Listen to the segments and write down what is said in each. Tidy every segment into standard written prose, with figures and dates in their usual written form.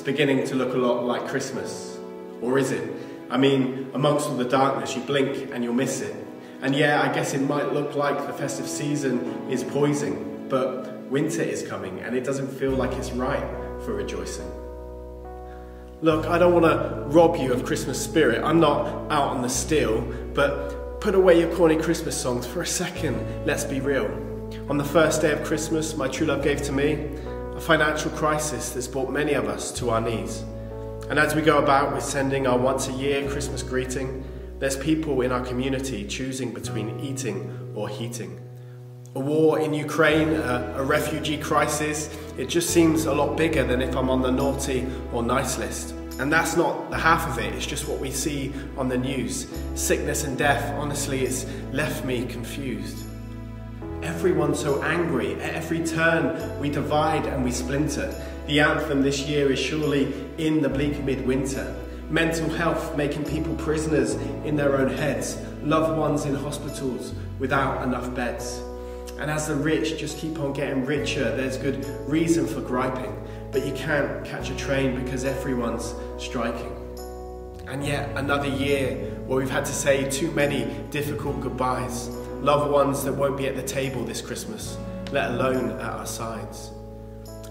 beginning to look a lot like Christmas. Or is it? I mean, amongst all the darkness, you blink and you'll miss it. And yeah, I guess it might look like the festive season is poising, but winter is coming and it doesn't feel like it's right for rejoicing. Look, I don't want to rob you of Christmas spirit. I'm not out on the steal, but put away your corny Christmas songs for a second. Let's be real. On the first day of Christmas, my true love gave to me a financial crisis that's brought many of us to our knees. And as we go about with sending our once-a-year Christmas greeting, there's people in our community choosing between eating or heating. A war in Ukraine, a refugee crisis, it just seems a lot bigger than if I'm on the naughty or nice list. And that's not the half of it, it's just what we see on the news. Sickness and death, honestly, it's left me confused. Everyone's so angry. At every turn, we divide and we splinter. The anthem this year is surely In the Bleak Midwinter. Mental health making people prisoners in their own heads. Loved ones in hospitals without enough beds. And as the rich just keep on getting richer, there's good reason for griping. But you can't catch a train because everyone's striking. And yet another year where we've had to say too many difficult goodbyes. Loved ones that won't be at the table this Christmas, let alone at our sides.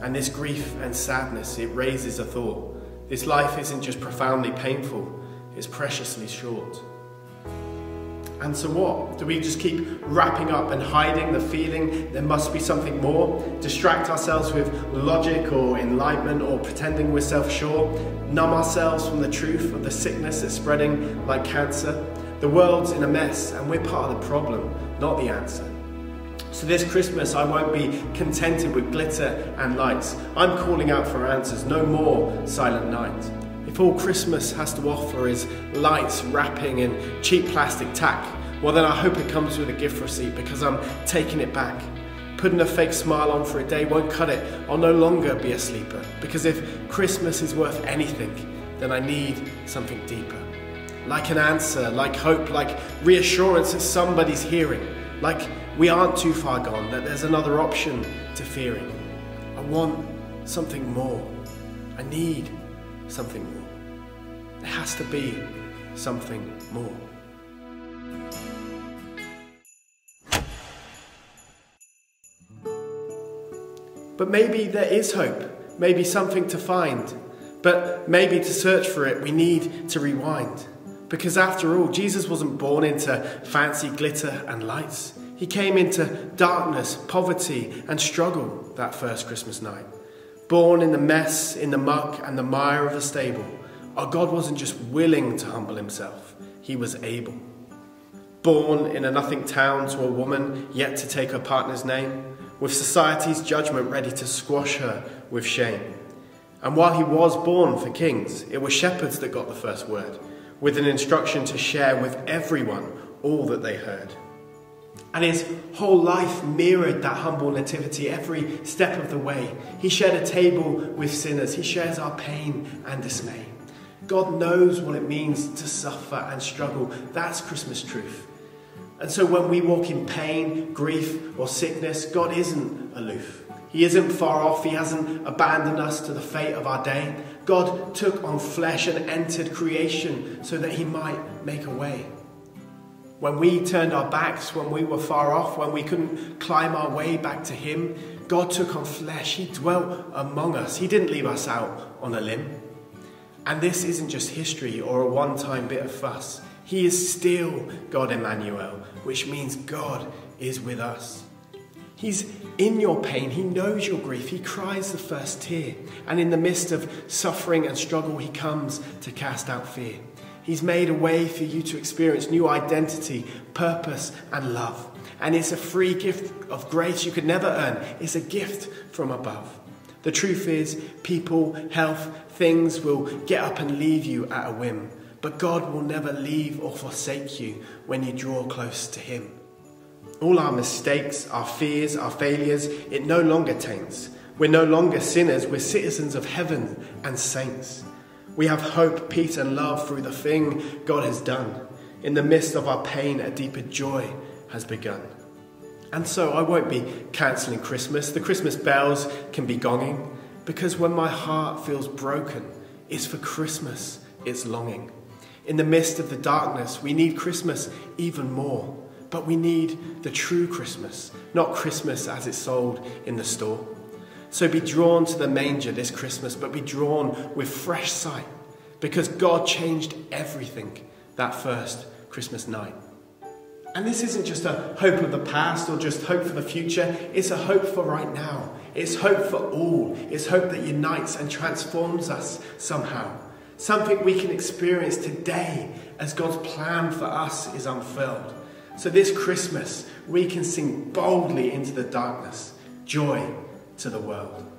And this grief and sadness, it raises a thought. This life isn't just profoundly painful, it's preciously short. And so what? Do we just keep wrapping up and hiding the feeling there must be something more? Distract ourselves with logic or enlightenment or pretending we're self-sure? Numb ourselves from the truth of the sickness that's spreading like cancer? The world's in a mess and we're part of the problem, not the answer. So this Christmas I won't be contented with glitter and lights. I'm calling out for answers, no more silent night. If all Christmas has to offer is lights, wrapping and cheap plastic tack, well then I hope it comes with a gift receipt because I'm taking it back. Putting a fake smile on for a day won't cut it. I'll no longer be a sleeper because if Christmas is worth anything, then I need something deeper. Like an answer, like hope, like reassurance that somebody's hearing. Like we aren't too far gone, that there's another option to fearing. I want something more. I need something more. There has to be something more. But maybe there is hope, maybe something to find. But maybe to search for it, we need to rewind. Because after all, Jesus wasn't born into fancy glitter and lights. He came into darkness, poverty and struggle that first Christmas night. Born in the mess, in the muck and the mire of a stable, our God wasn't just willing to humble himself, he was able. Born in a nothing town to a woman yet to take her partner's name, with society's judgment ready to squash her with shame. And while he was born for kings, it was shepherds that got the first word, with an instruction to share with everyone all that they heard. And his whole life mirrored that humble nativity every step of the way. He shared a table with sinners. He shares our pain and dismay. God knows what it means to suffer and struggle. That's Christmas truth. And so when we walk in pain, grief or sickness, God isn't aloof. He isn't far off. He hasn't abandoned us to the fate of our day. God took on flesh and entered creation so that he might make a way. When we turned our backs, when we were far off, when we couldn't climb our way back to him, God took on flesh. He dwelt among us. He didn't leave us out on a limb. And this isn't just history or a one-time bit of fuss. He is still God Emmanuel, which means God is with us. He's in your pain. He knows your grief. He cries the first tear. And in the midst of suffering and struggle, he comes to cast out fear. He's made a way for you to experience new identity, purpose, and love. And it's a free gift of grace you could never earn. It's a gift from above. The truth is, people, health, things will get up and leave you at a whim. But God will never leave or forsake you when you draw close to him. All our mistakes, our fears, our failures, it no longer taints. We're no longer sinners, we're citizens of heaven and saints. We have hope, peace and love through the thing God has done. In the midst of our pain, a deeper joy has begun. And so I won't be cancelling Christmas. The Christmas bells can be gonging. Because when my heart feels broken, it's for Christmas it's longing. In the midst of the darkness, we need Christmas even more. But we need the true Christmas, not Christmas as it's sold in the store. So be drawn to the manger this Christmas, but be drawn with fresh sight, because God changed everything that first Christmas night. And this isn't just a hope of the past or just hope for the future. It's a hope for right now. It's hope for all. It's hope that unites and transforms us somehow. Something we can experience today as God's plan for us is unfurled. So this Christmas, we can sing boldly into the darkness, joy to the world.